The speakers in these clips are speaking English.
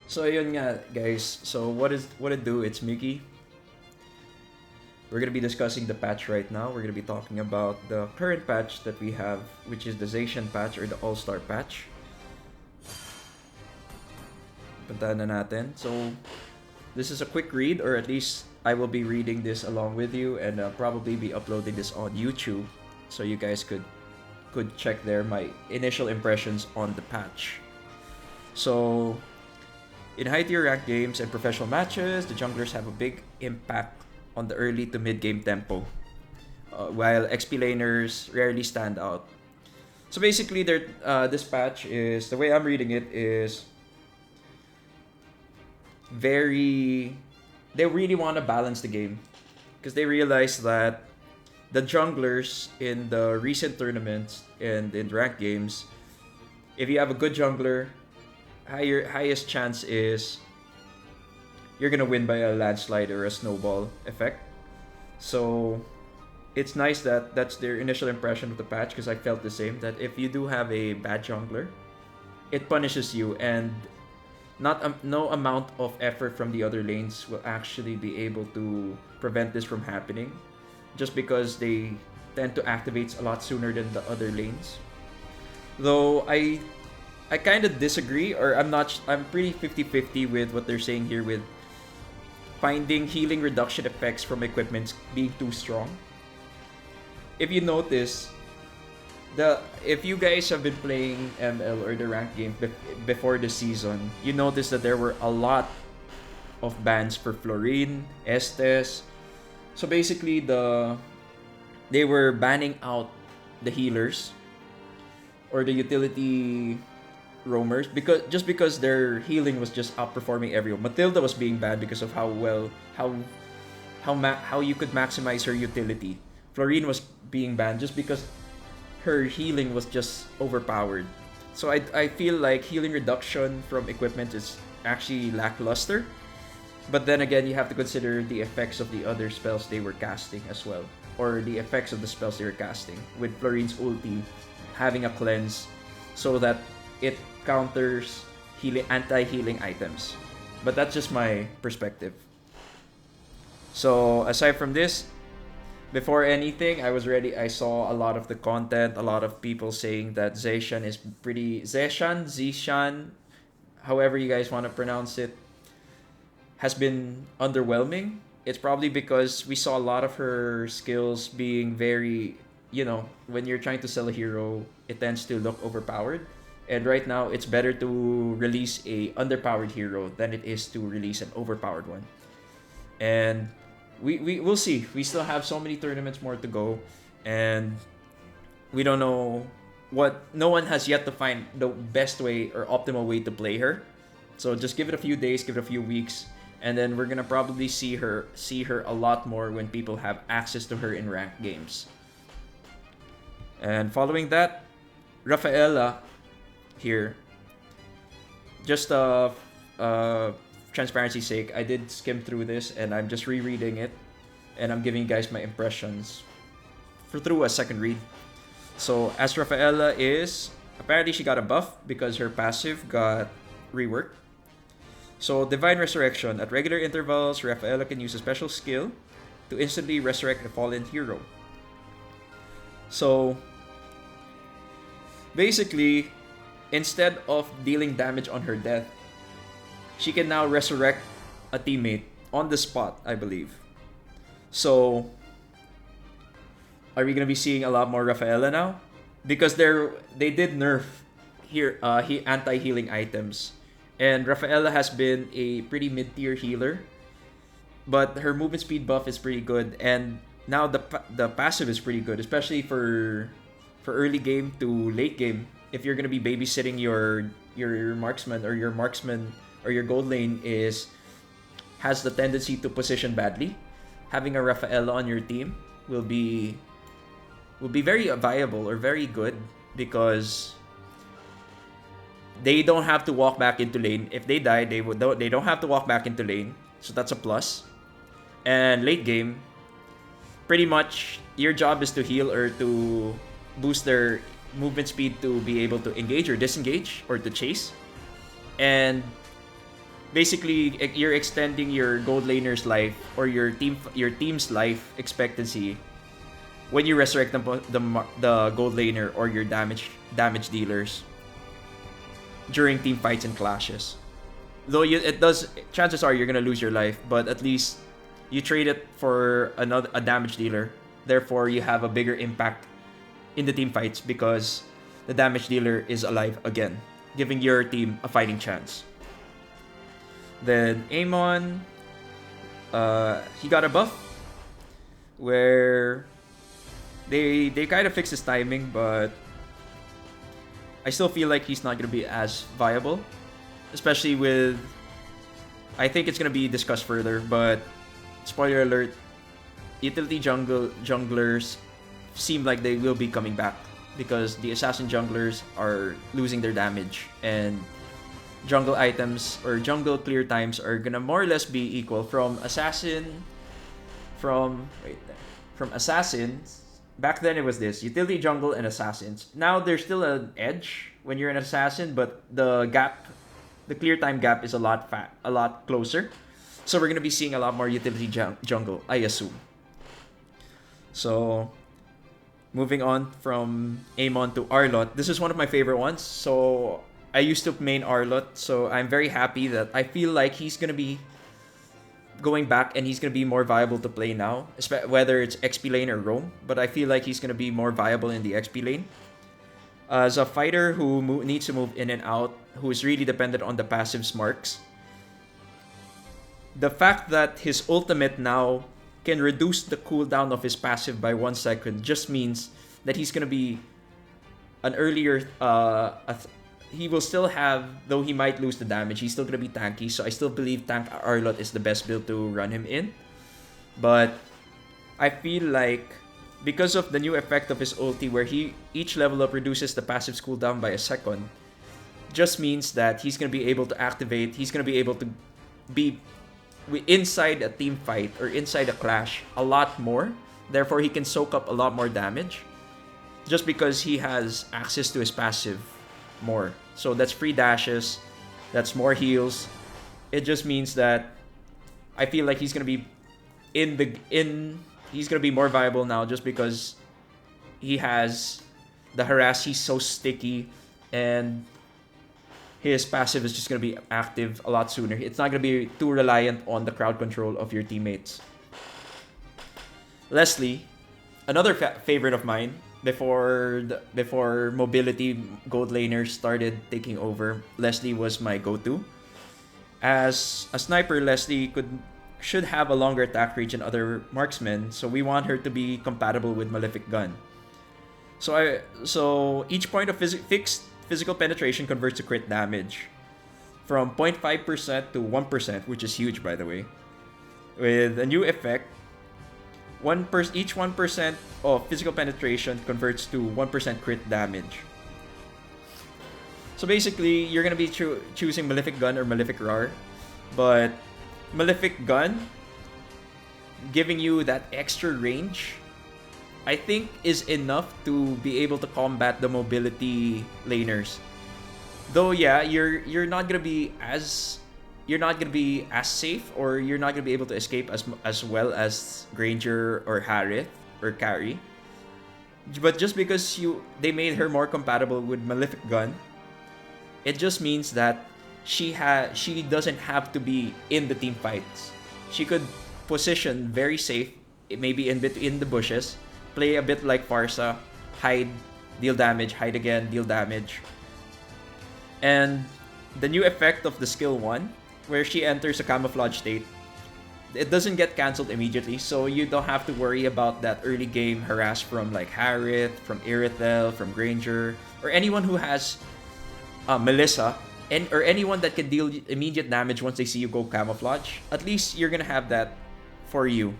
So yun nga guys, so what it do, it's Mickey. We're gonna be discussing the patch right now. We're gonna be talking about the current patch that we have, which is the Zetian patch or the All-Star patch. Puntahan na natin. So this is a quick read, or at least I will be reading this along with you, and probably be uploading this on YouTube, so you guys could check there my initial impressions on the patch. So in high-tier ranked games and professional matches, the junglers have a big impact on the early to mid-game tempo, while XP laners rarely stand out. So basically, this patch is, the way I'm reading it is very... They really want to balance the game, because they realize that the junglers in the recent tournaments and in ranked games, if you have a good jungler, highest chance is you're gonna win by a landslide or a snowball effect. So it's nice that that's their initial impression of the patch, because I felt the same, that if you do have a bad jungler, it punishes you, and no amount of effort from the other lanes will actually be able to prevent this from happening, just because they tend to activate a lot sooner than the other lanes. Though I kind of disagree, or I'm pretty 50-50 with what they're saying here with finding healing reduction effects from equipment being too strong. If you notice, if you guys have been playing ML or the ranked game before the season, you notice that there were a lot of bans for Florine, Estes. So basically, they were banning out the healers or the utility roamers because their healing was just outperforming everyone. Matilda was being banned because of how you could maximize her utility. Florine was being banned just because her healing was just overpowered. So I feel like healing reduction from equipment is actually lackluster. But then again, you have to consider the effects of the other spells they were casting as well, or the effects of the spells they were casting, with Florine's ulti having a cleanse so that it counters anti-healing items. But that's just my perspective. So aside from this, before anything, I saw a lot of the content, a lot of people saying that Zetian is Zetian, however you guys want to pronounce it, has been underwhelming. It's probably because we saw a lot of her skills being very, when you're trying to sell a hero, it tends to look overpowered. And right now, it's better to release a underpowered hero than it is to release an overpowered one. And we'll see. We still have so many tournaments more to go, and we don't know no one has yet to find the best way or optimal way to play her. So just give it a few days, give it a few weeks, and then we're gonna probably see her a lot more when people have access to her in ranked games. And following that, Rafaela here. Just transparency's sake, I did skim through this and I'm just rereading it, and I'm giving you guys my impressions through a second read. So as Rafaela is, apparently she got a buff because her passive got reworked. So Divine Resurrection, at regular intervals, Rafaela can use a special skill to instantly resurrect a fallen hero. So basically, instead of dealing damage on her death, she can now resurrect a teammate on the spot, I believe. So, are we gonna be seeing a lot more Rafaela now? Because they did nerf here anti-healing items, and Rafaela has been a pretty mid-tier healer, but her movement speed buff is pretty good, and now the passive is pretty good, especially for early game to late game. If you're gonna be babysitting your marksman, or your gold lane has the tendency to position badly, having a Rafaela on your team will be very viable or very good, because they don't have to walk back into lane. If they die, they don't have to walk back into lane, so that's a plus. And late game, pretty much your job is to heal or to boost their movement speed to be able to engage or disengage or to chase. And basically you're extending your gold laner's life or your team's life expectancy when you resurrect the gold laner or your damage dealers during team fights and clashes. Though it does, chances are you're gonna lose your life, but at least you trade it for a damage dealer. Therefore, you have a bigger impact in the team fights because the damage dealer is alive again, giving your team a fighting chance. Then Amon, he got a buff where they kind of fixed his timing, but I still feel like he's not gonna be as viable, especially with. I think it's gonna be discussed further, but spoiler alert: utility junglers seem like they will be coming back because the assassin junglers are losing their damage, and jungle items or jungle clear times are gonna more or less be equal from assassins. Back then it was this utility jungle and assassins. Now there's still an edge when you're an assassin, but the clear time gap is a lot closer. So we're gonna be seeing a lot more utility jungle, I assume. So moving on from Amon to Arlott, this is one of my favorite ones. So I used to main Arlott, so I'm very happy that I feel like he's gonna be going back and he's gonna be more viable to play now, whether it's XP lane or roam. But I feel like he's gonna be more viable in the XP lane. As a fighter who needs to move in and out, who is really dependent on the passive smarks, the fact that his ultimate now can reduce the cooldown of his passive by 1 second just means that he's gonna be an earlier. He will still have, though he might lose the damage, he's still gonna be tanky. So I still believe tank Arlott is the best build to run him in. But I feel like because of the new effect of his ulti, where each level up reduces the passive cooldown by a second, just means that he's gonna be able to activate. He's gonna be able to be inside a team fight or inside a clash a lot more. Therefore, he can soak up a lot more damage just because he has access to his passive more. So that's free dashes, that's more heals. It just means that I feel like he's gonna be he's gonna be more viable now just because he has the harass. He's so sticky, and his passive is just gonna be active a lot sooner. It's not gonna be too reliant on the crowd control of your teammates. Leslie, another favorite of mine. Before mobility gold laners started taking over, Leslie was my go-to. As a sniper, Leslie should have a longer attack range than other marksmen, so we want her to be compatible with Malefic Gun. So each point of fixed physical penetration converts to crit damage from 0.5% to 1%, which is huge, by the way. With a new effect, each 1% of physical penetration converts to 1% crit damage. So basically, you're gonna be choosing Malefic Gun or Malefic Rar, but Malefic Gun giving you that extra range, I think, is enough to be able to combat the mobility laners. Though yeah, you're not gonna be as safe, or you're not gonna be able to escape as well as Granger or Harith or Carry. But just because they made her more compatible with Malefic Gun, it just means that she doesn't have to be in the team fights. She could position very safe, maybe in between the bushes, play a bit like Farsa, hide, deal damage, hide again, deal damage. And the new effect of the skill 1, where she enters a camouflage state, it doesn't get cancelled immediately, so you don't have to worry about that early game harass from like Harith, from Irithel, from Granger, or anyone who has Melissa, or anyone that can deal immediate damage once they see you go camouflage. At least you're gonna have that for you.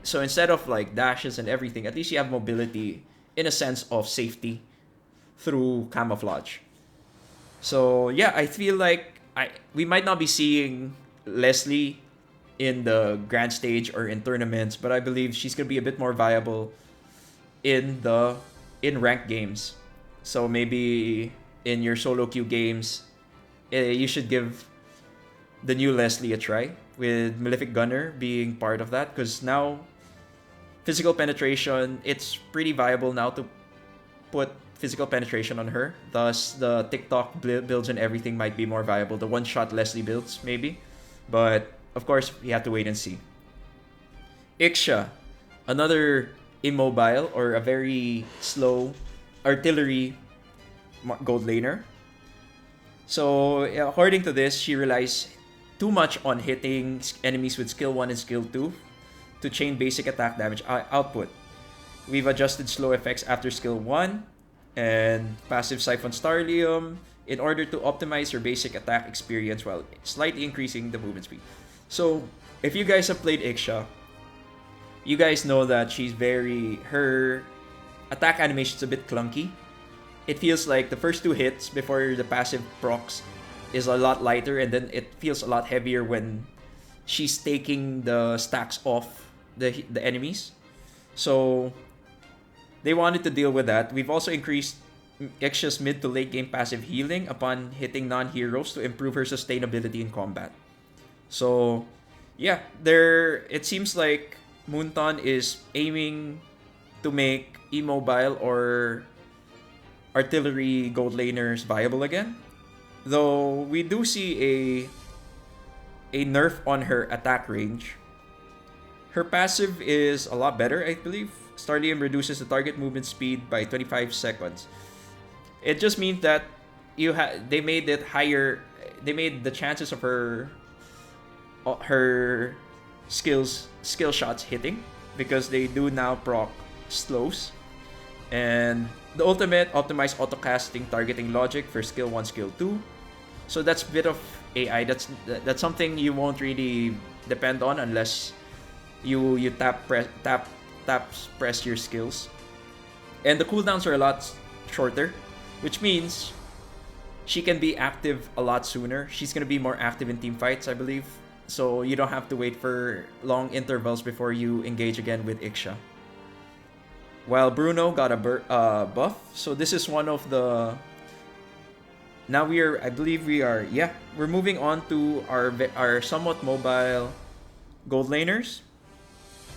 So instead of like dashes and everything, at least you have mobility in a sense of safety through camouflage. So yeah, I feel like we might not be seeing Leslie in the grand stage or in tournaments, but I believe she's gonna be a bit more viable in ranked games. So maybe in your solo queue games, you should give the new Leslie a try, with Malefic Gunner being part of that, because now physical penetration, it's pretty viable now to put physical penetration on her. Thus, the TikTok builds and everything might be more viable. The one-shot Leslie builds, maybe. But, of course, we have to wait and see. Ixia, another immobile or a very slow artillery gold laner. So, according to this, she relies too much on hitting enemies with skill 1 and skill 2 to chain basic attack damage output. We've adjusted slow effects after skill 1 and passive Siphon Starlium in order to optimize her basic attack experience while slightly increasing the movement speed. So, if you guys have played Ixia, you guys know that her attack animation is a bit clunky. It feels like the first 2 hits before the passive procs is a lot lighter, and then it feels a lot heavier when she's taking the stacks off the enemies. So they wanted to deal with that. We've also increased Ixia's mid to late game passive healing upon hitting non-heroes to improve her sustainability in combat. So yeah, it seems like Moonton is aiming to make immobile or artillery gold laners viable again. Though we do see a nerf on her attack range. Her passive is a lot better, I believe. Starlium reduces the target movement speed by 25 seconds. It just means that they made it higher. They made the chances of her skill shots hitting, because they do now proc slows. And the ultimate optimized auto-casting targeting logic for skill 1, skill 2. So that's a bit of AI. That's something you won't really depend on unless you press your skills. And the cooldowns are a lot shorter, which means she can be active a lot sooner. She's going to be more active in team fights, I believe. So you don't have to wait for long intervals before you engage again with Ixia. While Bruno got a buff. So this is one of the... Now we're moving on to our somewhat mobile gold laners,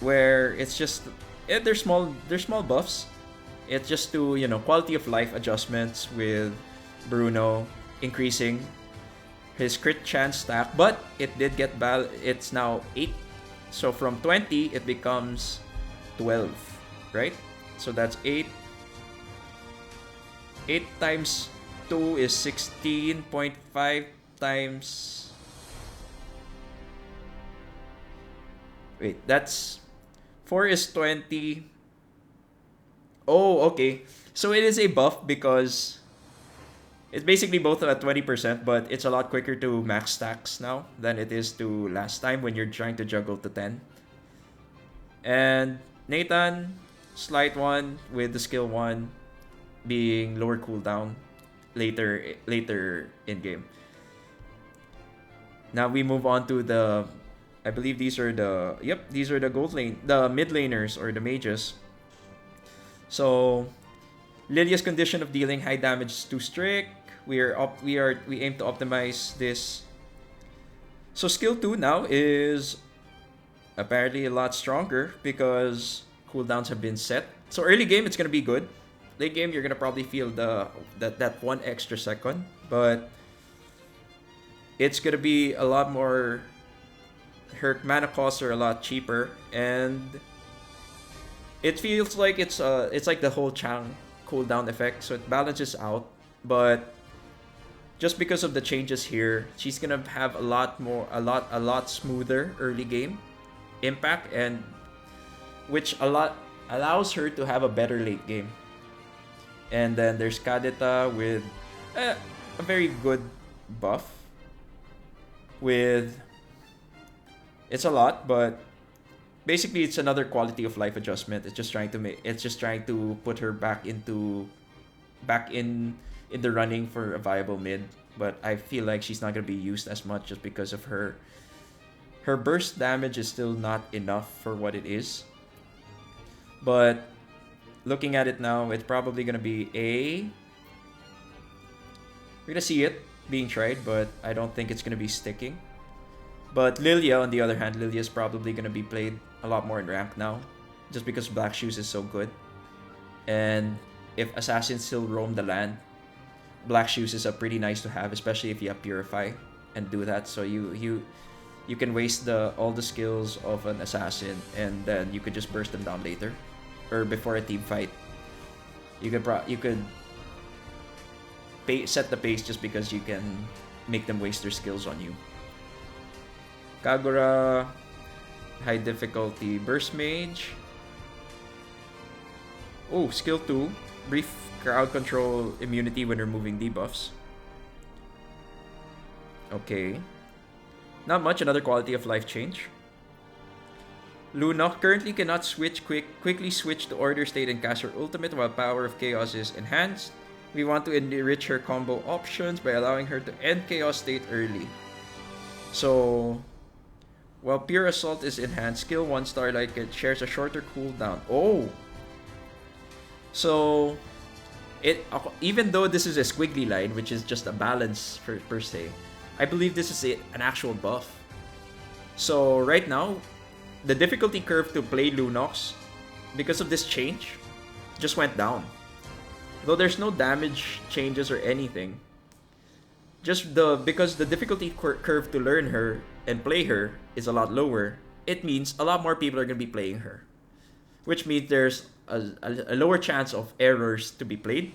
where it's just they're small buffs. It's just to quality of life adjustments, with Bruno increasing his crit chance stack, but it did get it's now 8. So from 20 it becomes 12, right? So that's 8. 8 times 2 is 16.5 times... Wait, that's... 4 is 20. Oh, okay. So it is a buff because it's basically both at 20%, but it's a lot quicker to max stacks now than it is to last time when you're trying to juggle to 10. And Nathan, slight one with the skill 1 being lower cooldown later in game. Now we move on to the... I believe these are the... Yep, these are the the mid laners or the mages. So Lilia's condition of dealing high damage is too strict. We aim to optimize this. So skill 2 now is apparently a lot stronger because cooldowns have been set. So early game it's gonna be good. Late game you're gonna probably feel that 1 extra second, but it's gonna be a lot more... Her mana costs are a lot cheaper, and it feels like it's like the whole Chang cooldown effect, so it balances out. But just because of the changes here, she's gonna have a lot smoother early game impact, and which allows her to have a better late game. And then there's Kadeta with a very good buff. With... It's a lot, but basically it's another quality of life adjustment. It's just trying to put her back in the running for a viable mid. But I feel like she's not gonna be used as much just because of her burst damage is still not enough for what it is. But looking at it now, it's probably gonna be we're gonna see it being tried, but I don't think it's gonna be sticking. But Lilia, on the other hand, Lilia is probably going to be played a lot more in rank now, just because Black Shoes is so good. And if Assassins still roam the land, Black Shoes is a pretty nice to have, especially if you have Purify and do that. So you can waste all the skills of an assassin, and then you could just burst them down later, or before a team fight. You could set the pace just because you can make them waste their skills on you. Kagura, high difficulty burst mage. Oh, skill 2, brief crowd control immunity when removing debuffs. Okay. Not much, another quality of life change. Luna currently cannot quickly switch to Order State and cast her ultimate while Power of Chaos is enhanced. We want to enrich her combo options by allowing her to end Chaos State early. So, while Pure Assault is enhanced, skill 1 Starlight it shares a shorter cooldown. Oh! So, even though this is a squiggly line, which is just a balance per se, I believe this is an actual buff. So right now, the difficulty curve to play Lunox, because of this change, just went down. Though there's no damage changes or anything, because the difficulty curve to learn her and play her is a lot lower, it means a lot more people are going to be playing her. Which means there's a lower chance of errors to be played.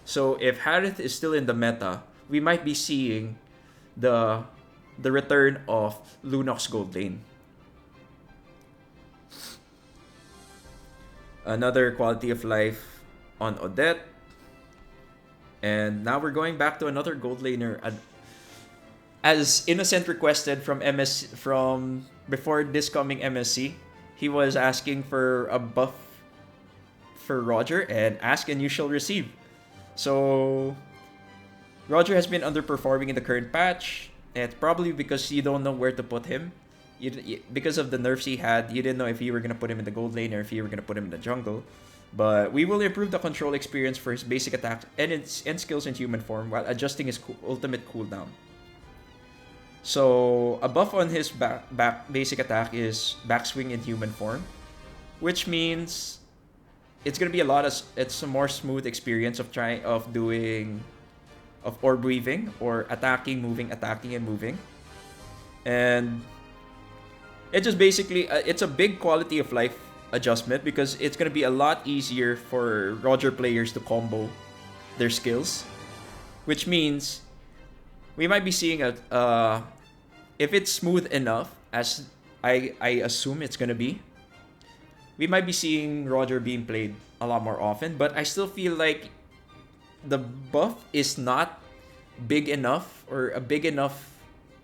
So if Harith is still in the meta, we might be seeing the return of Lunox Gold Lane. Another quality of life on Odette. And now we're going back to another Gold Laner. As Innocent requested from before this coming MSC, he was asking for a buff for Roger, and ask and you shall receive. So Roger has been underperforming in the current patch. It's probably because you don't know where to put him. Because of the nerfs he had, you didn't know if you were going to put him in the gold lane or if you were going to put him in the jungle. But we will improve the control experience for his basic attacks and skills in human form while adjusting his ultimate cooldown. So a buff on his basic attack is backswing in human form, which means it's gonna be it's a more smooth experience of orb weaving or attacking, moving, attacking, and moving. And it just basically it's a big quality of life adjustment because it's gonna be a lot easier for Roger players to combo their skills, which means we might be seeing if it's smooth enough, as I assume it's gonna be, we might be seeing Roger being played a lot more often. But I still feel like the buff is not big enough, or a big enough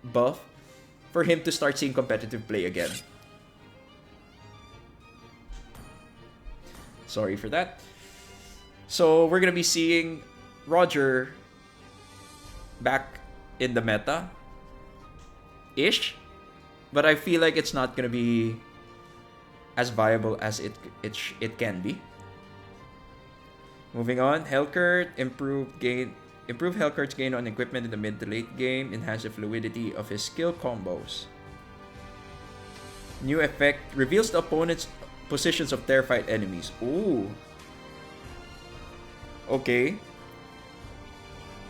buff for him to start seeing competitive play again. Sorry for that. So we're gonna be seeing Roger back in the meta-ish, but I feel like it's not gonna be as viable as it can be. Moving on, Hellcurt, improve Hellcurt's gain on equipment in the mid to late game, enhance the fluidity of his skill combos. New effect reveals the opponent's positions of terrified enemies. Ooh. Okay.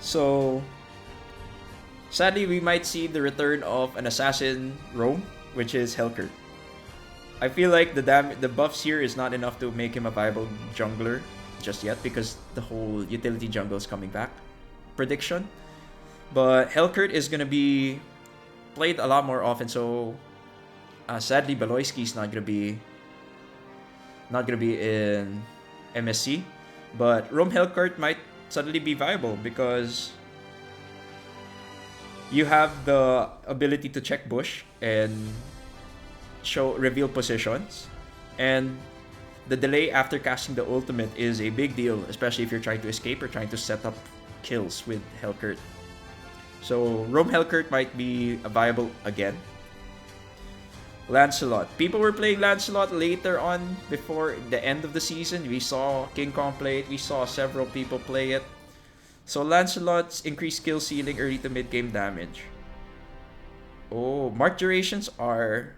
So sadly, we might see the return of an assassin roam, which is Hellcurt. I feel like the buffs here is not enough to make him a viable jungler just yet, because the whole utility jungle is coming back prediction. But Hellcurt is gonna be played a lot more often, so sadly Baloyski's not gonna be in MSC. But Roam Hellcurt might suddenly be viable because you have the ability to check bush and reveal positions, and the delay after casting the ultimate is a big deal, especially if you're trying to escape or trying to set up kills with Hellcurt. So Roam Hellcurt might be viable again. Lancelot. People were playing Lancelot later on before the end of the season. We saw King Kong play it. We saw several people play it. So Lancelot's increased skill ceiling, early to mid game damage. Oh, mark durations are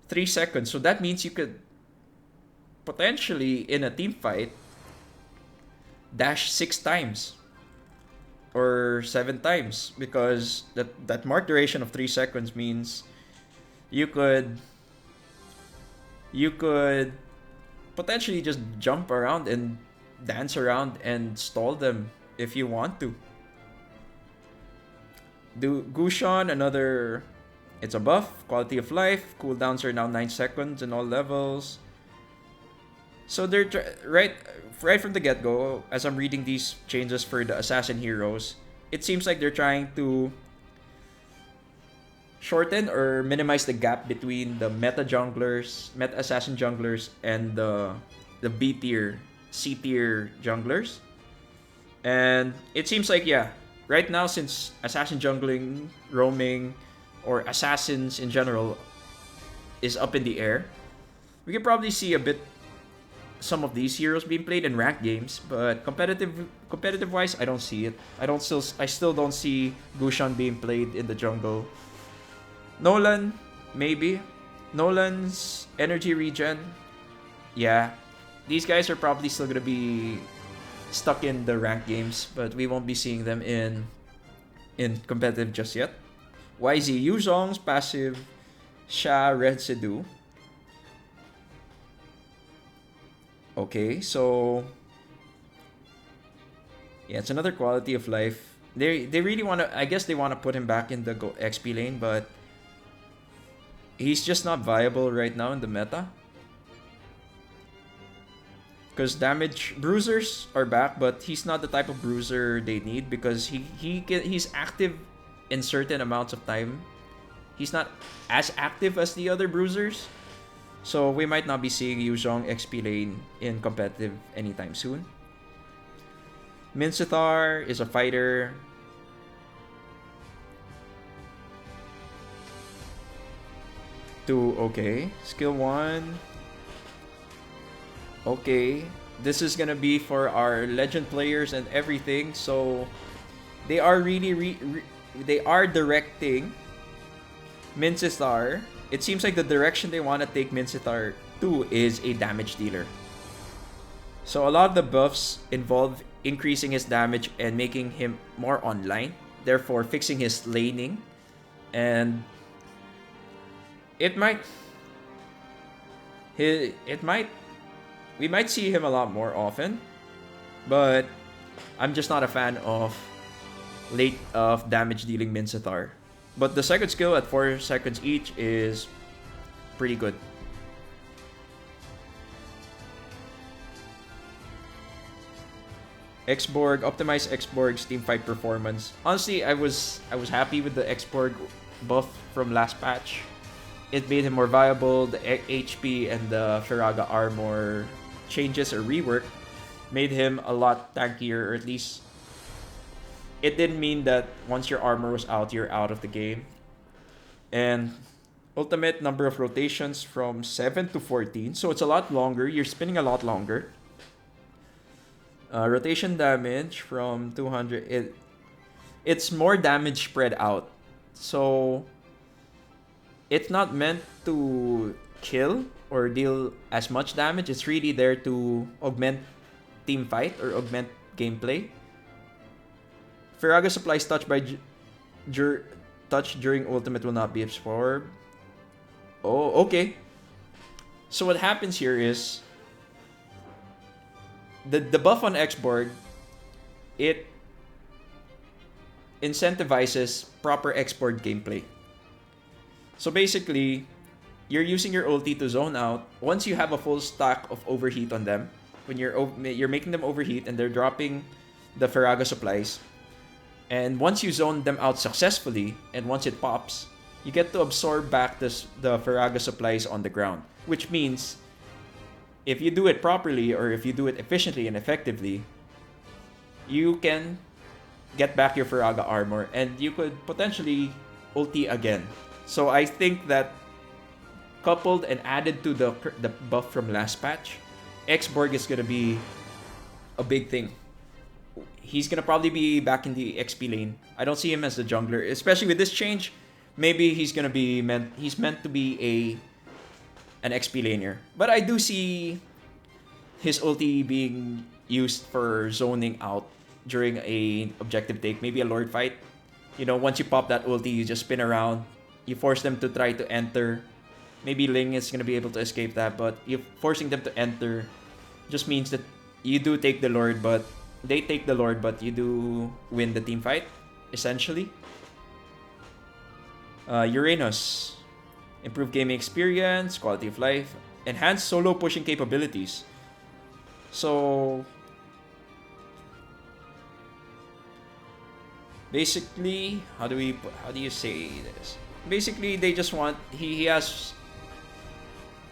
3 seconds. So that means you could potentially, in a team fight, dash 6 times or 7 times, because that mark duration of 3 seconds means you could potentially just jump around and dance around and stall them if you want to. Do Gushon, another, it's a buff, quality of life, cooldowns are now 9 seconds in all levels. So they're right from the get-go, as I'm reading these changes for the assassin heroes, it seems like they're trying to shorten or minimize the gap between the meta assassin junglers, and the B tier, C tier junglers. And it seems like, yeah, right now, since assassin jungling, roaming, or assassins in general is up in the air, we could probably see some of these heroes being played in ranked games, but competitive wise, I don't see it. I still don't see Gushon being played in the jungle. Nolan, maybe. Nolan's energy regen, yeah. These guys are probably still gonna be stuck in the ranked games, but we won't be seeing them in competitive just yet. YZ Yuzong's passive Sha Residue. Okay, so yeah, it's another quality of life. They really want to, I guess they want to put him back in the XP lane, but he's just not viable right now in the meta. Because damage bruisers are back, but he's not the type of bruiser they need, because he's active in certain amounts of time. He's not as active as the other bruisers. So we might not be seeing Yuzhong XP lane in competitive anytime soon. Minsithar is a fighter. Okay. Skill 1. Okay. This is gonna be for our legend players and everything. So they are really they are directing Minsithar. It seems like the direction they want to take Minsithar to is a damage dealer. So a lot of the buffs involve increasing his damage and making him more online, therefore fixing his laning, and we might see him a lot more often, but I'm just not a fan of damage dealing Minsithar. But the second skill at 4 seconds each is pretty good. Xborg, optimize Xborg's teamfight performance. Honestly, I was happy with the Xborg buff from last patch. It made him more viable. The HP and the Firaga armor changes or rework made him a lot tankier, or at least it didn't mean that once your armor was out, you're out of the game. And ultimate number of rotations from 7 to 14. So it's a lot longer. You're spinning a lot longer. Rotation damage from 200. It's more damage spread out. So it's not meant to kill or deal as much damage. It's really there to augment team fight or augment gameplay. Firaga supplies touch during ultimate will not be absorbed. Oh, okay. So what happens here is the buff on Xborg, it incentivizes proper Xborg gameplay. So basically, you're using your ulti to zone out. Once you have a full stack of overheat on them, when you're making them overheat and they're dropping the Firaga supplies, and once you zone them out successfully, and once it pops, you get to absorb back the Firaga supplies on the ground. Which means, if you do it properly, or if you do it efficiently and effectively, you can get back your Firaga armor, and you could potentially ulti again. So I think that coupled and added to the buff from last patch, Xborg is gonna be a big thing. He's gonna probably be back in the XP lane. I don't see him as the jungler, especially with this change. maybe he's meant to be an XP laner. But I do see his ulti being used for zoning out during a objective take, maybe a lord fight. You know, once you pop that ulti, you just spin around, you force them to try to enter. Maybe Ling is gonna be able to escape that, but you forcing them to enter just means that you do take the lord, but they take the lord, but you do win the team fight, essentially. Uranus. Improve gaming experience, quality of life, enhance solo pushing capabilities. So basically, how do you say this? Basically, they just want he has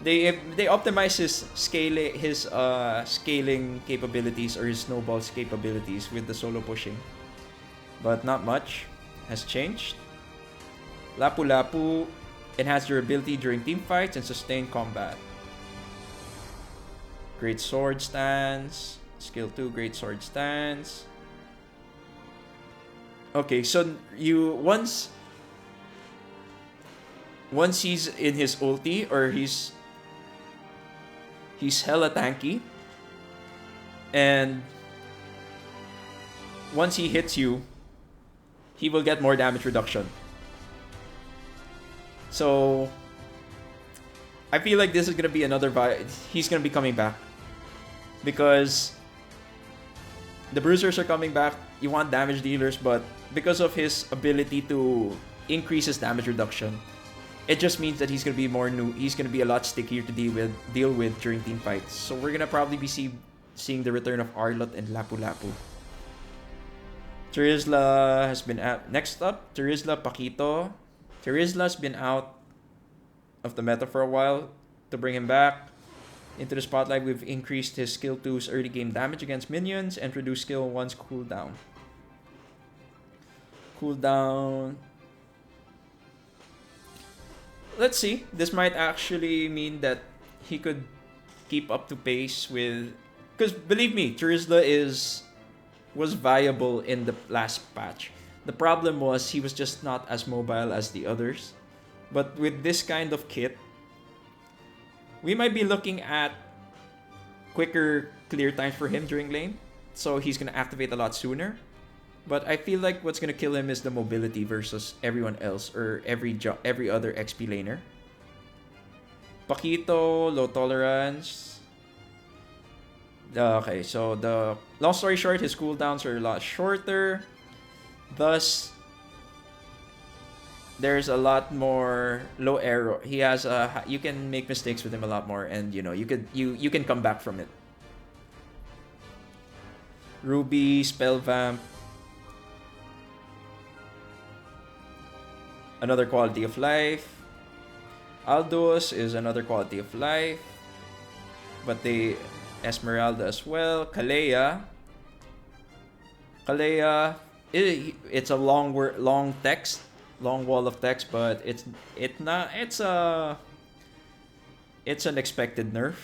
they optimize his scaling capabilities or his snowballs capabilities with the solo pushing, but not much has changed. Lapu Lapu enhance durability during team fights and sustained combat. Great sword stance, skill 2, great sword stance. Okay, so you once he's in his ulti or he's hella tanky, and once he hits you, he will get more damage reduction. So I feel like this is gonna be another he's gonna be coming back because the bruisers are coming back. You want damage dealers, but because of his ability to increase his damage reduction, it just means that he's gonna be he's gonna be a lot stickier to deal with during team fights. So we're gonna probably be seeing the return of Arlott and Lapu Lapu. Terizla has been out. Next up, Terizla Paquito. Terizla's been out of the meta for a while. To bring him back into the spotlight, we've increased his skill 2's early game damage against minions and reduced skill 1's cooldown. Let's see. This might actually mean that he could keep up to pace with... Because believe me, Terizla was viable in the last patch. The problem was he was just not as mobile as the others. But with this kind of kit, we might be looking at quicker clear times for him during lane. So he's going to activate a lot sooner. But I feel like what's going to kill him is the mobility versus everyone else or every other XP laner. Paquito, low tolerance. Okay, so the long story short, his cooldowns are a lot shorter. Thus, there's a lot more low arrow. He has you can make mistakes with him a lot more, and you know you can come back from it. Ruby, Spell Vamp, another quality of life. Aldous is another quality of life, but they Esmeralda as well. Kalea, it's a long text, long wall of text, but it's an expected nerf.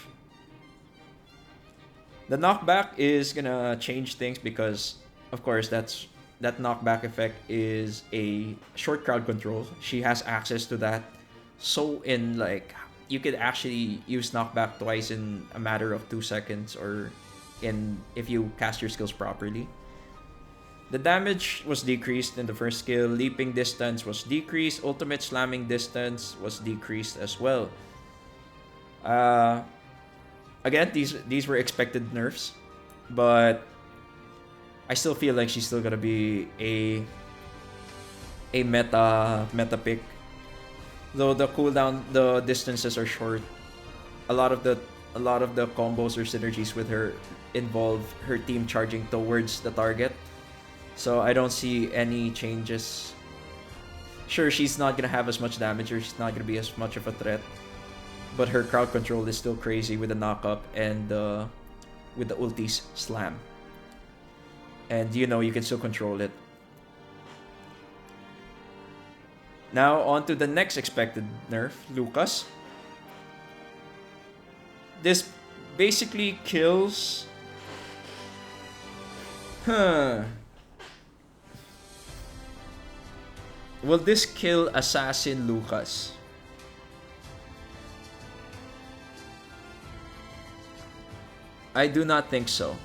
The knockback is gonna change things because, of course, that knockback effect is a short crowd control. She has access to that. So you could actually use knockback twice in a matter of 2 seconds, or if you cast your skills properly. The damage was decreased in the first skill. Leaping distance was decreased. Ultimate slamming distance was decreased as well. Again, these were expected nerfs, but I still feel like she's still gonna be a meta pick. Though the cooldown, the distances are short. A lot of the combos or synergies with her involve her team charging towards the target. So I don't see any changes. Sure, she's not gonna have as much damage, or she's not gonna be as much of a threat, but her crowd control is still crazy with the knock-up and with the ulti's slam. And you can still control it. Now on to the next expected nerf, Lucas. This basically kills... Will this kill Assassin Lucas? I do not think so.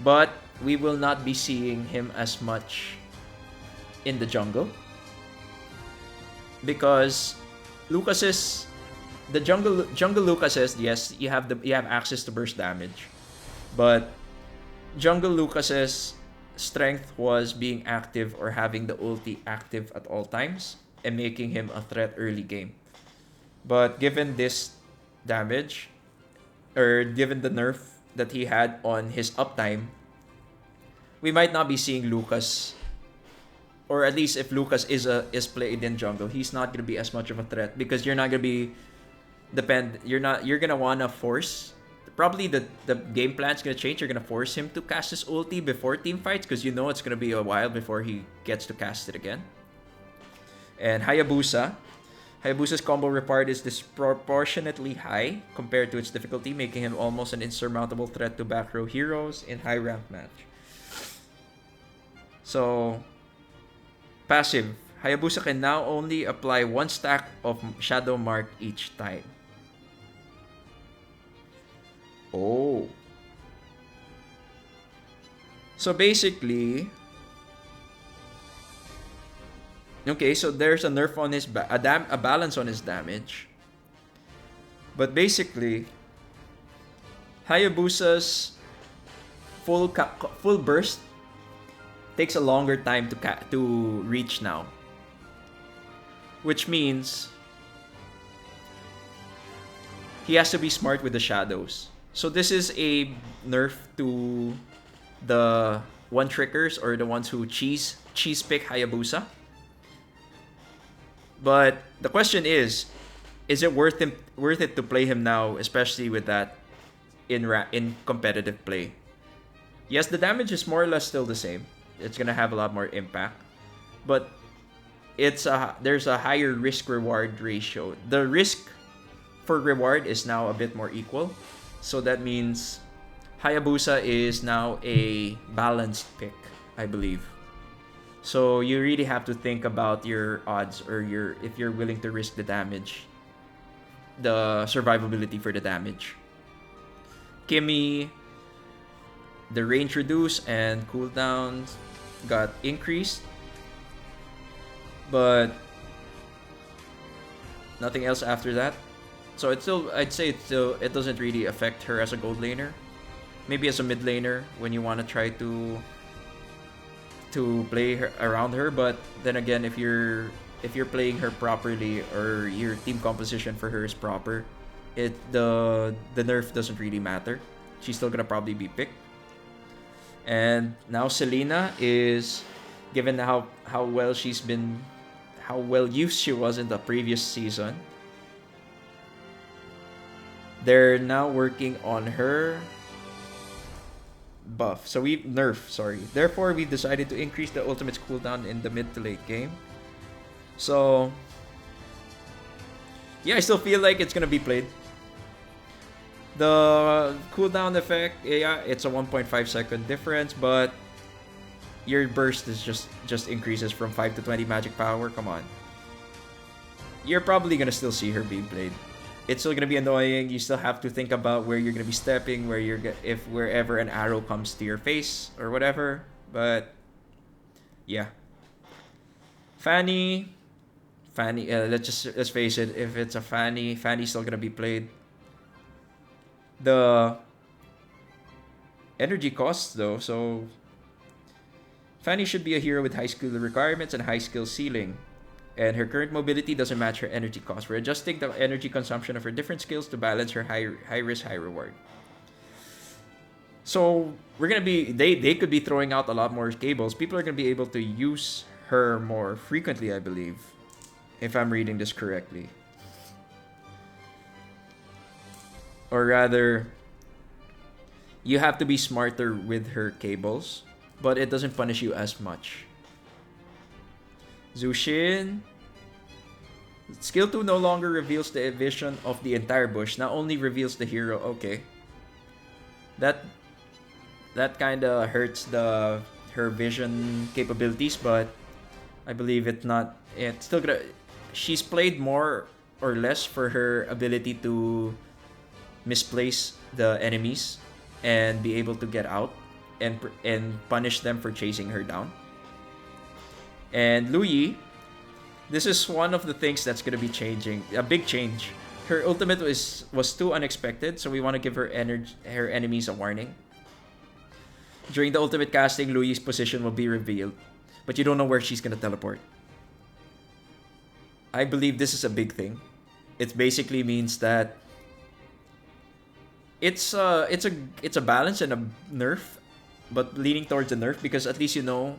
But we will not be seeing him as much in the jungle. Because Lucas's the jungle Lucas's, yes, you have access to burst damage. But jungle Lucas's strength was being active or having the ulti active at all times and making him a threat early game. But given this damage, or given the nerf that he had on his uptime, we might not be seeing Lucas, or at least if Lucas is played in jungle, he's not gonna be as much of a threat because you're not gonna be you're gonna wanna force. Probably the game plan's gonna change. You're gonna force him to cast his ulti before team fights because you know it's gonna be a while before he gets to cast it again. And Hayabusa's combo required is disproportionately high compared to its difficulty, making him almost an insurmountable threat to back row heroes in high rank match. So, passive. Hayabusa can now only apply 1 stack of Shadow Mark each time. Oh. So basically, okay, so there's a nerf on his a balance on his damage. But basically, Hayabusa's full burst takes a longer time to reach now. Which means he has to be smart with the shadows. So this is a nerf to the one trickers or the ones who cheese pick Hayabusa. But the question is it worth it to play him now, especially with that in competitive play? Yes, the damage is more or less still the same. It's gonna have a lot more impact, but there's a higher risk reward ratio. The risk for reward is now a bit more equal. So that means Hayabusa is now a balanced pick, I believe. So you really have to think about your odds, or if you're willing to risk the damage, the survivability for the damage. Kimmy, the range reduced and cooldowns got increased, but nothing else after that. So I'd say it doesn't really affect her as a gold laner. Maybe as a mid laner when you want to try to play her around her, but then again, if you're playing her properly or your team composition for her is proper, the nerf doesn't really matter. She's still gonna probably be picked. And now Selena is, given how well used she was in the previous season, they're now working on her buff. So therefore we decided to increase the ultimate's cooldown in the mid to late game. So yeah, I still feel like it's gonna be played. The cooldown effect, yeah, it's a 1.5 second difference, but your burst is just increases from 5 to 20 magic power. Come on. You're probably gonna still see her being played. It's still gonna be annoying. You still have to think about where you're gonna be stepping, wherever an arrow comes to your face or whatever. But yeah, Fanny. Let's face it. If it's a Fanny's still gonna be played. The energy costs though, so Fanny should be a hero with high skill requirements and high skill ceiling. And her current mobility doesn't match her energy cost. We're adjusting the energy consumption of her different skills to balance her high risk, high reward. So we're gonna be they could be throwing out a lot more cables. People are gonna be able to use her more frequently, I believe, if I'm reading this correctly. Or rather, you have to be smarter with her cables, but it doesn't punish you as much. Zushin. Skill 2 no longer reveals the vision of the entire bush, now only reveals the hero. Okay. That kinda hurts her vision capabilities, but I believe it's still gonna. She's played more or less for her ability to misplace the enemies and be able to get out and punish them for chasing her down. And Luyi, this is one of the things that's gonna be changing. A big change. Her ultimate was too unexpected, so we want to give her enemies a warning. During the ultimate casting, Luigi's position will be revealed, but you don't know where she's gonna teleport. I believe this is a big thing. It basically means that it's a balance and a nerf, but leaning towards a nerf because at least you know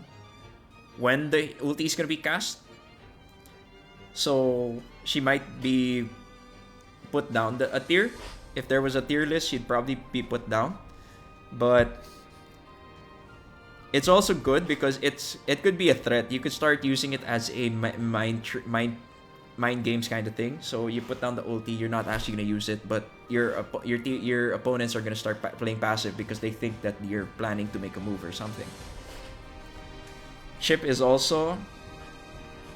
when the ulti is gonna be cast. So she might be put down a tier. If there was a tier list, she'd probably be put down. But it's also good because it could be a threat. You could start using it as a mind games kind of thing. So you put down the ulti, you're not actually gonna use it, but your opponents are gonna start playing passive because they think that you're planning to make a move or something. Chip is also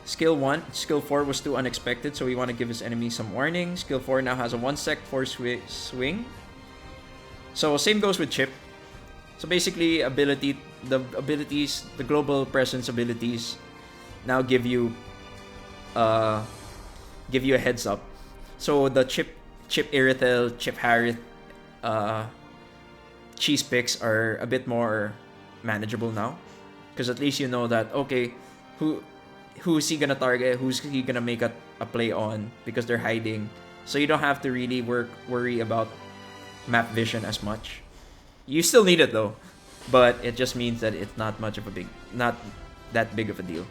skill 1. Skill 4 was too unexpected, so we want to give his enemy some warning. Skill 4 now has a 1-sec force swing. So same goes with Chip. So basically, the global presence abilities now give you a heads up. So the Chip Irithel, Chip Harith, cheese picks are a bit more manageable now, because at least you know that okay, who's he gonna target, who's he gonna make a play on, because they're hiding. So you don't have to really worry about map vision as much. You still need it though, but it just means that it's not that big of a deal.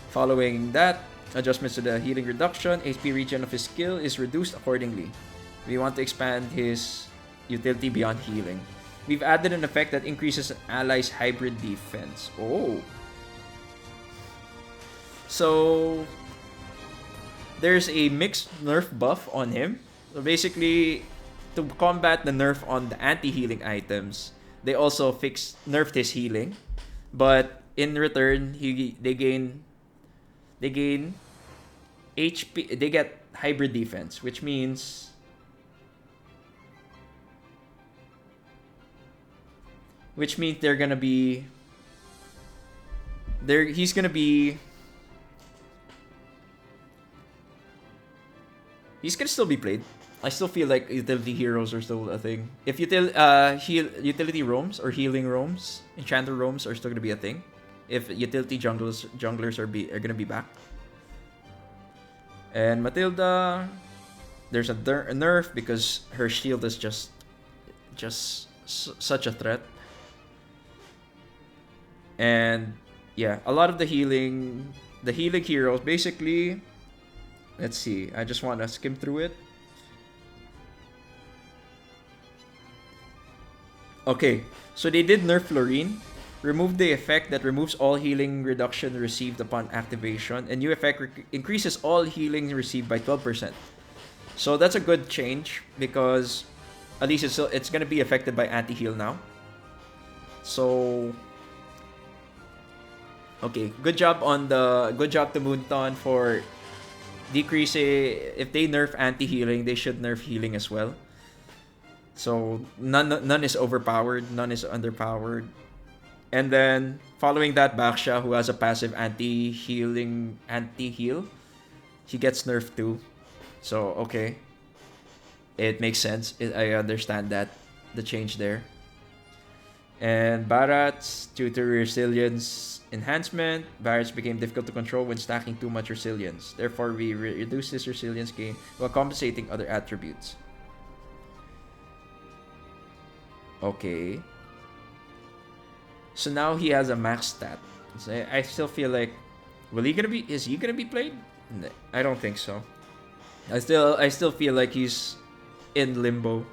Following that, adjustments to the healing reduction, HP regen of his skill is reduced accordingly. We want to expand his utility beyond healing. We've added an effect that increases an ally's hybrid defense. Oh. So there's a mixed nerf buff on him. So basically, to combat the nerf on the anti-healing items, they also nerfed his healing, but in return, they gain HP. They get hybrid defense, which means they're gonna be there. He's gonna still be played. I still feel like utility heroes are still a thing. If utility roams or healing roams, enchanter roams are still gonna be a thing. If utility junglers are gonna be back. And Matilda, there's a nerf because her shield is just such a threat. And yeah, a lot of the healing heroes basically. Let's see. I just want to skim through it. Okay, so they did nerf Florine, removed the effect that removes all healing reduction received upon activation, and new effect increases all healing received by 12%. So that's a good change because at least it's gonna be affected by anti-heal now. So okay, good job to Moonton for decreasing. If they nerf anti-healing, they should nerf healing as well. So none is overpowered, none is underpowered. And then following that, Baksha, who has a passive anti-heal, he gets nerfed too. So okay, it makes sense. I understand that the change there. And Barats, due to resilience enhancement, Barats became difficult to control when stacking too much resilience. Therefore, we reduce this resilience gain while compensating other attributes. Okay. So now he has a max stat. So I still feel like, is he gonna be played? No, I don't think so. I still feel like he's in limbo.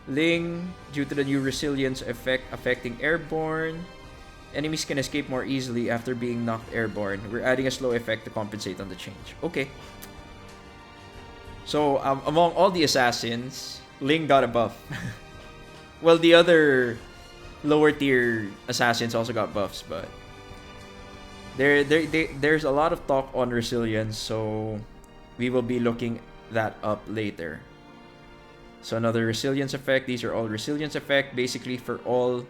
Ling, due to the new resilience effect affecting airborne, enemies can escape more easily after being knocked airborne. We're adding a slow effect to compensate on the change. Okay. So among all the assassins, Ling got a buff. Well, the other lower tier assassins also got buffs, but There's a lot of talk on resilience, so we will be looking that up later. So another resilience effect. These are all resilience effect, basically for all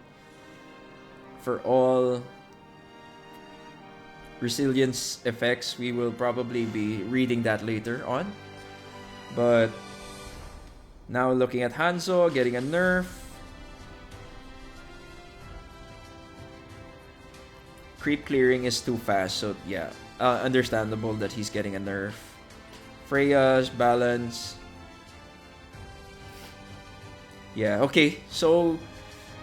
resilience effects. We will probably be reading that later on. But now looking at Hanzo getting a nerf. Creep clearing is too fast, so yeah, understandable that he's getting a nerf. Freya's balance. Yeah, okay, so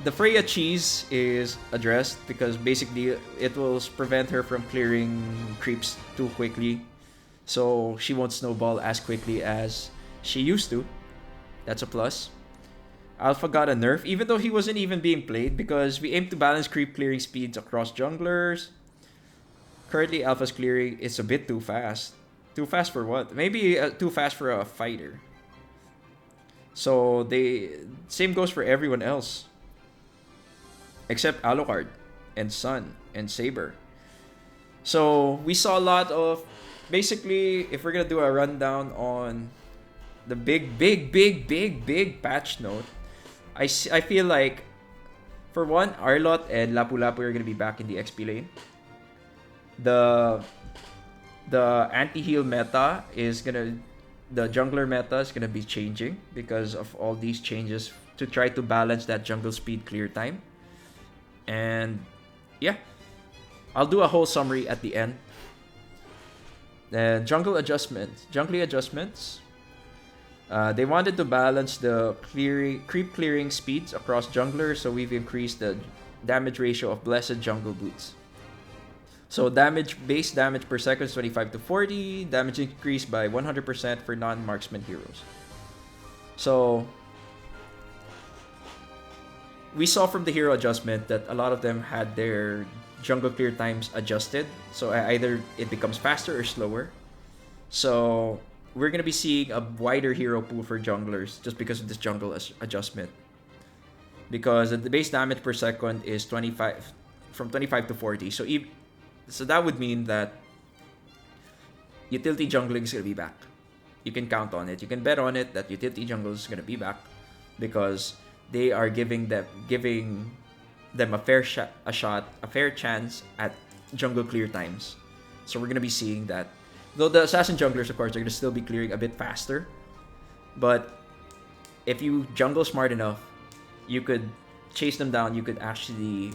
the Freya cheese is addressed because basically it will prevent her from clearing creeps too quickly. So she won't snowball as quickly as she used to. That's a plus. Alpha got a nerf, even though he wasn't even being played, because we aim to balance creep clearing speeds across junglers. Currently, Alpha's clearing is a bit too fast. Too fast for what? Maybe too fast for a fighter. So same goes for everyone else, except Alucard and Sun and Saber. So we saw a lot of, basically, if we're gonna do a rundown on the big patch note, I feel like, for one, Arlot and Lapu Lapu are gonna be back in the XP lane. The anti-heal meta the jungler meta is gonna be changing because of all these changes to try to balance that jungle speed clear time. And yeah, I'll do a whole summary at the end. Jungle adjustments. They wanted to balance the creep clearing speeds across junglers, so we've increased the damage ratio of Blessed Jungle Boots. So base damage per second is 25 to 40, damage increased by 100% for non-marksman heroes. So we saw from the hero adjustment that a lot of them had their jungle clear times adjusted, so either it becomes faster or slower. So we're gonna be seeing a wider hero pool for junglers just because of this jungle adjustment. Because the base damage per second is 25 to 40. So that would mean that utility jungling is gonna be back. You can count on it. You can bet on it that utility jungle is gonna be back because they are giving them a fair chance at jungle clear times. So we're gonna be seeing that. Though the assassin junglers, of course, are gonna still be clearing a bit faster, but if you jungle smart enough, you could chase them down. You could actually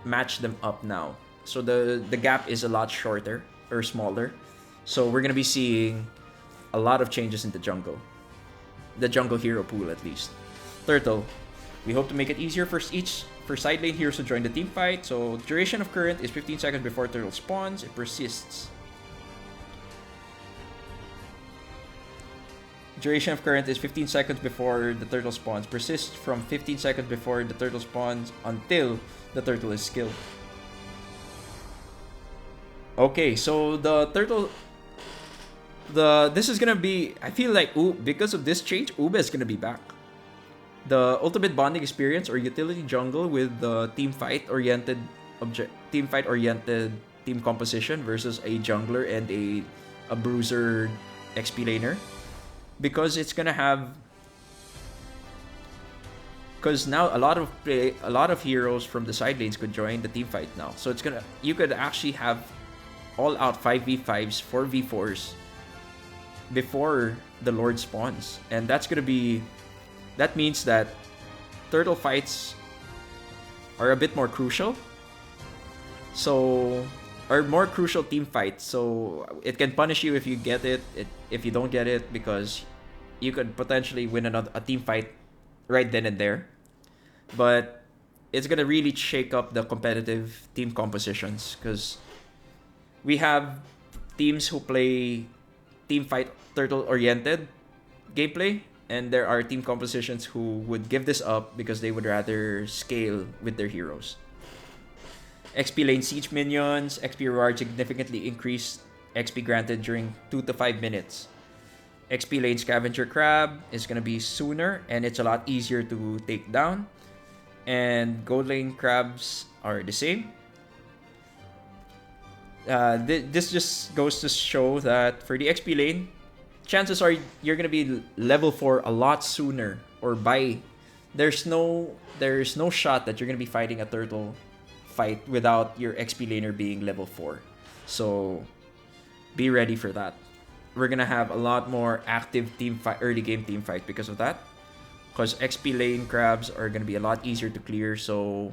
match them up now. So the gap is a lot shorter or smaller. So we're gonna be seeing a lot of changes in the jungle hero pool at least. Turtle, we hope to make it easier for side lane heroes to join the team fight. So duration of current is 15 seconds before turtle spawns. It persists. Duration of current is 15 seconds before the turtle spawns. Persists from 15 seconds before the turtle spawns until the turtle is skilled. Okay, so the turtle... This is gonna be... I feel like because of this change, Ube is gonna be back. The ultimate bonding experience or utility jungle with the team fight oriented team composition versus a jungler and a bruiser XP laner. Because it's gonna have... Because now a lot of heroes from the side lanes could join the team fight now. So you could actually have all-out 5v5s, 4v4s before the Lord spawns. And that's gonna be... That means that turtle fights are a bit more crucial. So... Or more crucial team fights. So it can punish you if you get it, if you don't get it, because you could potentially win a team fight right then and there. But it's gonna really shake up the competitive team compositions because we have teams who play team fight turtle oriented gameplay, and there are team compositions who would give this up because they would rather scale with their heroes. XP lane siege minions, XP reward significantly increased XP granted during 2 to 5 minutes. XP lane scavenger crab is gonna be sooner and it's a lot easier to take down. And gold lane crabs are the same. This just goes to show that for the XP lane, chances are you're gonna be level 4 a lot sooner, or by there's no shot that you're gonna be fighting a turtle fight without your XP laner being level 4. So be ready for that. We're gonna have a lot more active early game team fight because of that. Because XP lane crabs are gonna be a lot easier to clear, so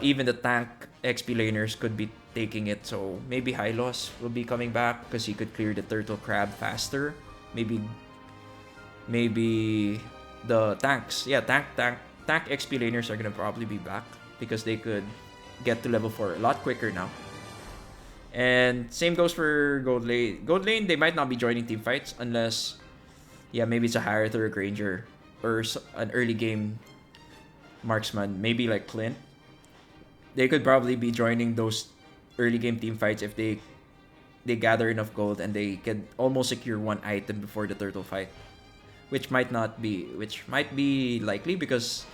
even the tank XP laners could be taking it. So maybe Hylos will be coming back because he could clear the turtle crab faster. Maybe the tanks. Yeah, tank XP laners are gonna probably be back because they could get to level 4 a lot quicker now. And same goes for Gold Lane. Gold Lane, they might not be joining team fights unless, yeah, maybe it's a Harith or a Granger or an early game marksman, maybe like Clint. They could probably be joining those early game team fights if they gather enough gold and they can almost secure one item before the turtle fight, which might be likely because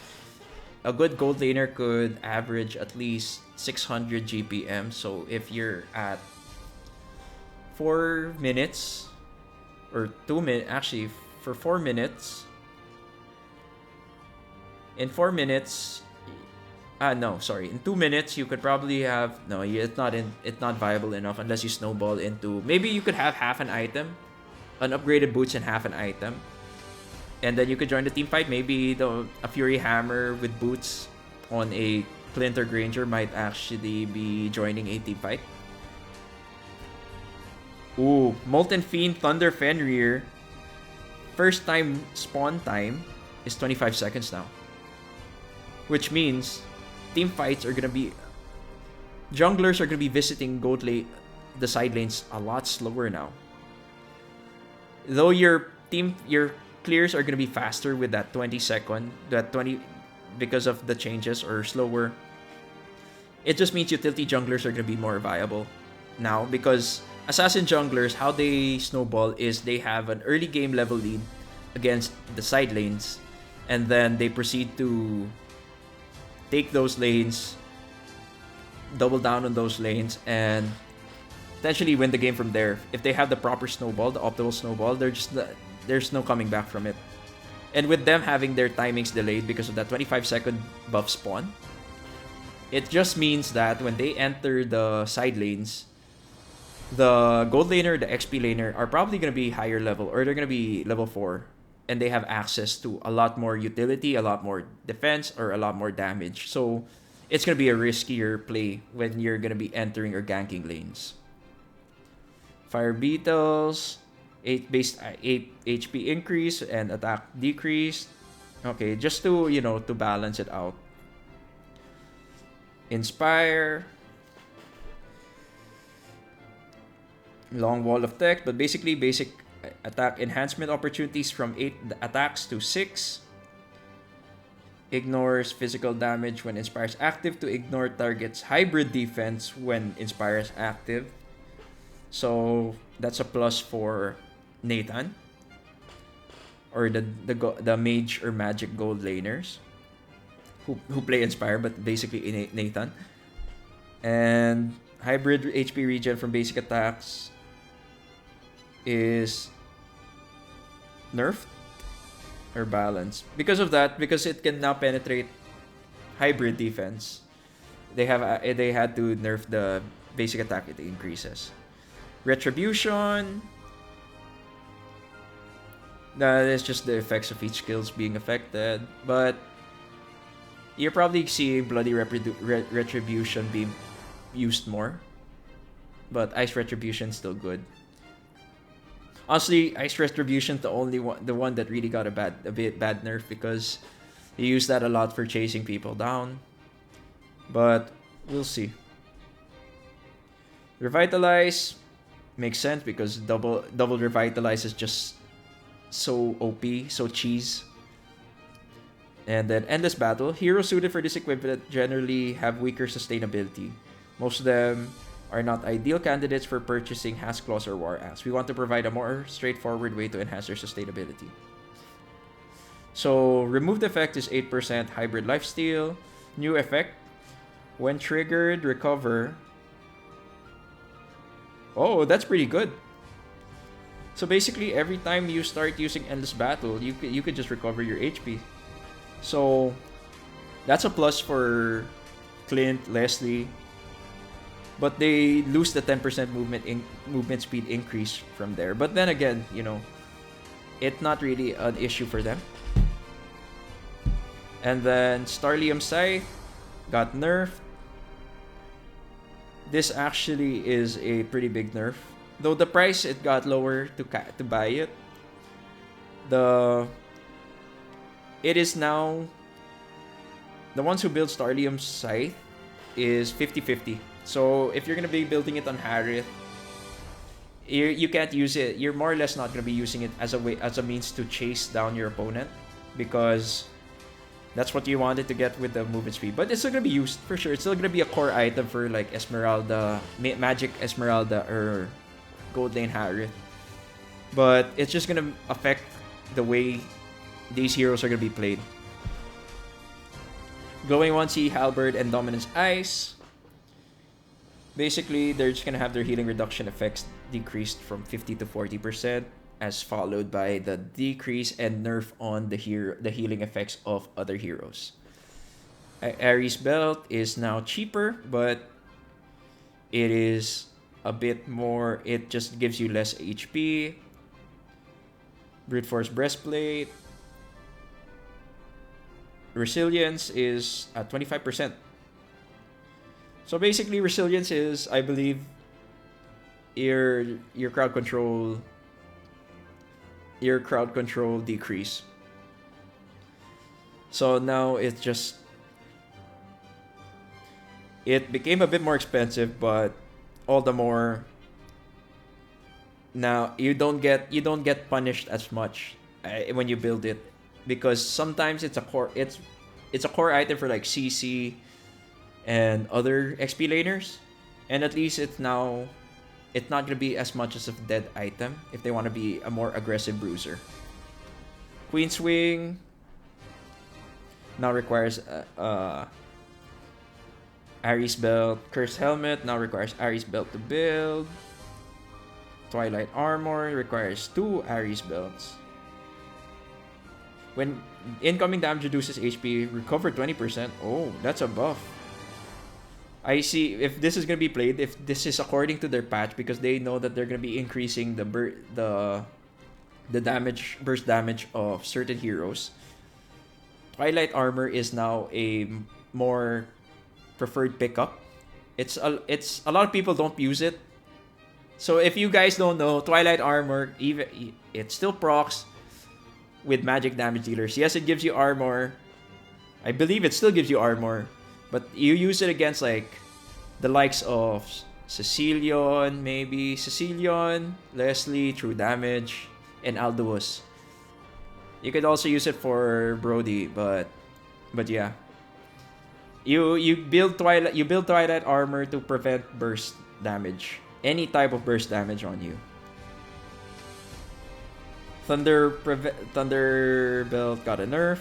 a good gold laner could average at least 600 GPM. So if you're at 4 minutes or 2 minutes, actually for 4 minutes, in 4 minutes, in 2 minutes you could probably have it's not viable enough unless you snowball into, maybe you could have half an item, an upgraded boots and half an item, and then you could join the team fight. Maybe a Fury Hammer with boots on a Clint or Granger might actually be joining a team fight. Ooh, Molten Fiend Thunder Fenrir. First time spawn time is 25 seconds now. Which means team fights are gonna be, junglers are gonna be visiting the side lanes a lot slower now. Though your clears are gonna be faster with that 20 because of the changes, or slower. It just means utility junglers are gonna be more viable now, because assassin junglers, how they snowball is they have an early game level lead against the side lanes, and then they proceed to take those lanes, double down on those lanes, and potentially win the game from there. If they have the proper snowball, the optimal snowball, there's no coming back from it. And with them having their timings delayed because of that 25-second buff spawn, it just means that when they enter the side lanes, the gold laner, the XP laner are probably going to be higher level, or they're going to be level 4, and they have access to a lot more utility, a lot more defense, or a lot more damage. So it's going to be a riskier play when you're going to be entering or ganking lanes. Fire Beetles, 8 HP increase and attack decrease. Okay, just to balance it out. Inspire, long wall of text, but basically basic attack enhancement opportunities from 8 attacks to 6. Ignores physical damage when Inspire's active to ignore target's hybrid defense when Inspire's active. So that's a plus for Nathan, or the mage or magic gold laners who play Inspire, but basically Nathan. And hybrid HP regen from basic attacks is nerfed or balanced because of that, because it can now penetrate hybrid defense. They had to nerf the basic attack, it increases. Retribution, that is just the effects of each skills being affected, but you're probably seeing Bloody Retribution being used more, but Ice Retribution still good. Honestly, Ice Retribution the one that really got a bit bad nerf, because you use that a lot for chasing people down, but we'll see. Revitalize makes sense because double Revitalize is just so OP, so cheese. And then Endless Battle. Heroes suited for this equipment generally have weaker sustainability. Most of them are not ideal candidates for purchasing Has Claws or War Axe. We want to provide a more straightforward way to enhance their sustainability. So, removed effect is 8% Hybrid Lifesteal. New effect, when triggered, recover Oh, that's pretty good. So basically, every time you start using Endless Battle, you could just recover your HP. So that's a plus for Clint, Leslie, but they lose the 10% movement speed increase from there. But then again, it's not really an issue for them. And then Starlium Scythe got nerfed. This actually is a pretty big nerf. Though the price, it got lower to buy it. It is now, the ones who build Starlium Scythe is 50-50. So if you're gonna be building it on Harith, you can't use it. You're more or less not gonna be using it as a means to chase down your opponent, because that's what you wanted to get with the movement speed. But it's still gonna be used for sure. It's still gonna be a core item for like Esmeralda, Magic Esmeralda, or Gold Lane Harith. But it's just gonna affect the way these heroes are gonna be played. Glowing 1C, Halberd, and Dominance Ice. Basically, they're just gonna have their healing reduction effects decreased from 50 to 40%, as followed by the decrease and nerf on the healing effects of other heroes. Ares Belt is now cheaper, but it is a bit more. It just gives you less HP. Brute Force Breastplate. Resilience is at 25%. So basically, resilience is, I believe, your crowd control decrease. So now it became a bit more expensive, but all the more now you don't get punished as much when you build it, because sometimes it's a core item for like CC and other XP laners, and at least it's not gonna be as much as a dead item if they want to be a more aggressive bruiser. Queen Swing now requires Ares Belt. Cursed Helmet now requires Ares Belt to build. Twilight Armor requires 2 Ares Belts. When incoming damage reduces HP, recover 20%. Oh, that's a buff. I see if this is going to be played, if this is according to their patch, because they know that they're going to be increasing the burst damage of certain heroes. Twilight Armor is now a more preferred pickup. It's a lot of people don't use it. So if you guys don't know, Twilight Armor, it still procs with magic damage dealers. Yes, it gives you armor. I believe it still gives you armor, but you use it against like the likes of Cecilion, Leslie, True Damage, and Alduus. You could also use it for Brody, but yeah. You build Twilight Armor to prevent burst damage. Any type of burst damage on you. Thunderbelt got a nerf.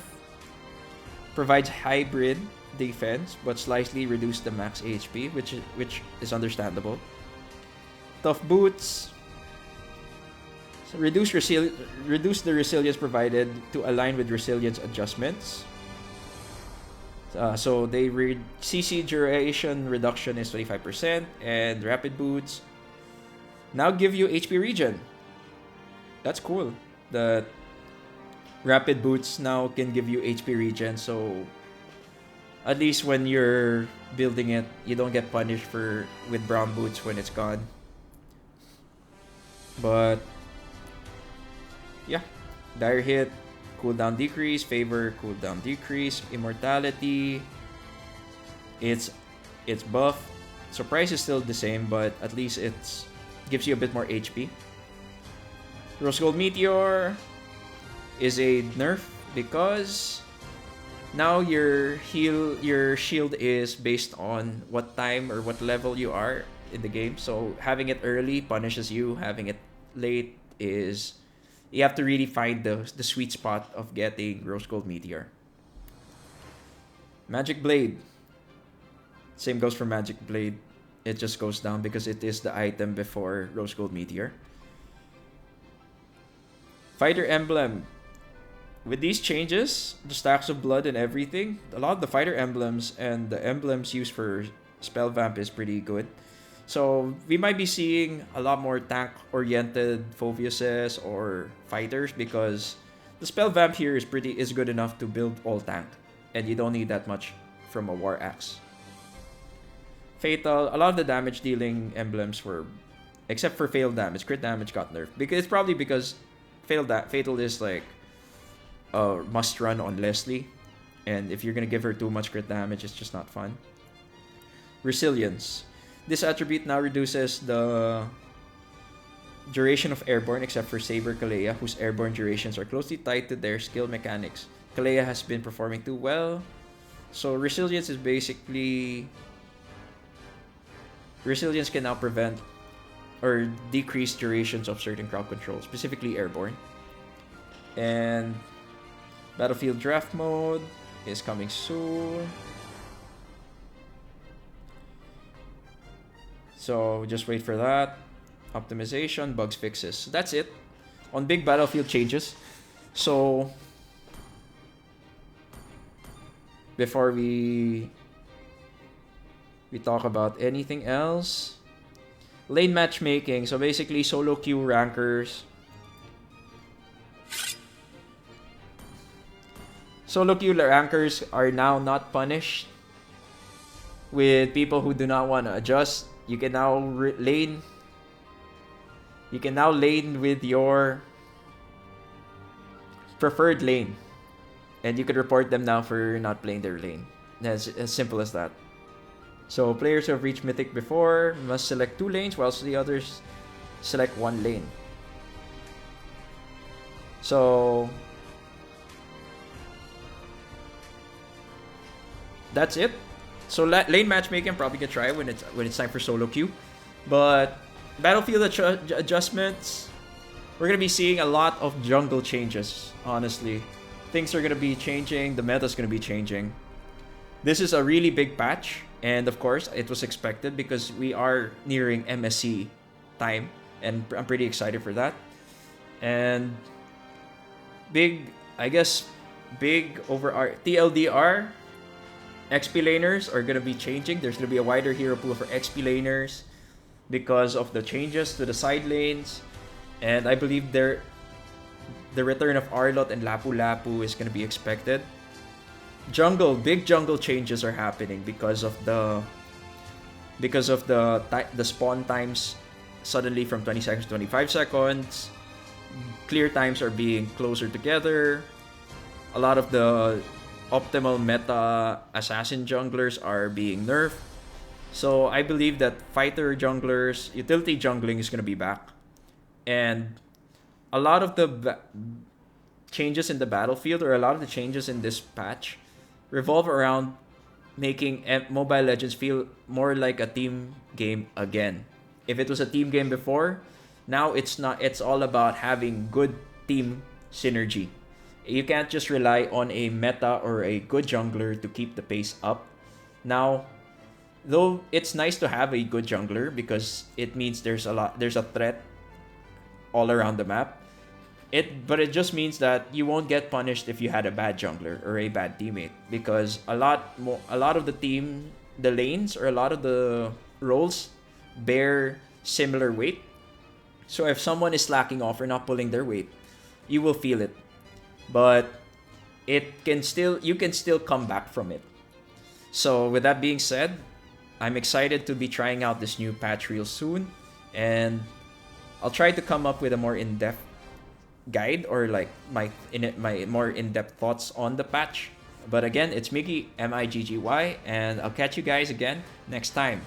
Provides hybrid defense, but slightly reduced the max HP, which is understandable. Tough Boots. So reduce the resilience provided to align with resilience adjustments. So they read CC duration reduction is 25%, and Rapid Boots now give you HP regen. That's cool. The Rapid Boots now can give you HP regen, so at least when you're building it, you don't get punished with Brown Boots when it's gone. But yeah, Dire Hit, cooldown decrease, Favor, cooldown decrease, Immortality, it's buff. So price is still the same, but at least it gives you a bit more HP. Rose Gold Meteor is a nerf because now your shield is based on what time or what level you are in the game. So having it early punishes you. Having it late is you have to really find the sweet spot of getting Rose Gold Meteor. Magic Blade. Same goes for Magic Blade. it just goes down because it is the item before Rose Gold Meteor. Fighter Emblem. With these changes, the stacks of blood and everything, a lot of the fighter emblems and the emblems used for Spell Vamp is pretty good. So we might be seeing a lot more tank-oriented Phobiuses or fighters because the Spell Vamp here is good enough to build all tank, and you don't need that much from a War Axe. Fatal, a lot of the damage dealing emblems were, except for fatal damage, crit damage got nerfed. It's probably because fatal is like a must run on Leslie, and if you're gonna give her too much crit damage, it's just not fun. Resilience. This attribute now reduces the duration of airborne except for Saber Kalea, whose airborne durations are closely tied to their skill mechanics. Kalea has been performing too well. So Resilience is basically... Resilience can now prevent or decrease durations of certain crowd control, specifically airborne. And Battlefield Draft Mode is coming soon. So just wait for that. Optimization, bugs fixes. So that's it on big Battlefield changes. So before we talk about anything else, lane matchmaking. So basically solo queue rankers. Solo queue rankers are now not punished with people who do not want to adjust. You can now lane. You can now lane with your preferred lane, and you can report them now for not playing their lane. That's as simple as that. So players who have reached Mythic before must select 2 lanes, whilst the others select 1 lane. So that's it. So lane matchmaking, I'm probably gonna try when it's time for solo queue. But Battlefield adjustments, we're gonna be seeing a lot of jungle changes. Honestly, things are gonna be changing. The meta's gonna be changing. This is a really big patch, and of course, it was expected because we are nearing MSC time, and I'm pretty excited for that. And big over our TLDR. XP laners are going to be changing. There's going to be a wider hero pool for XP laners because of the changes to the side lanes. And I believe the return of Arlot and Lapu Lapu is going to be expected. Big jungle changes are happening because of the spawn times suddenly from 20 seconds to 25 seconds. Clear times are being closer together. A lot of the optimal meta assassin junglers are being nerfed. So I believe that fighter junglers, utility jungling is going to be back. And a lot of the changes in the battlefield, or a lot of the changes in this patch, revolve around making Mobile Legends feel more like a team game again. If it was a team game before, now it's not. It's all about having good team synergy. You can't just rely on a meta or a good jungler to keep the pace up. Now, though it's nice to have a good jungler because it means there's a threat all around the map. But it just means that you won't get punished if you had a bad jungler or a bad teammate, because a lot of the lanes or a lot of the roles bear similar weight. So if someone is slacking off or not pulling their weight, you will feel it. But you can still come back from it. So with that being said, I'm excited to be trying out this new patch real soon, and I'll try to come up with a more in-depth guide or like my more in-depth thoughts on the patch. But again, it's Miggy, Miggy, and I'll catch you guys again next time.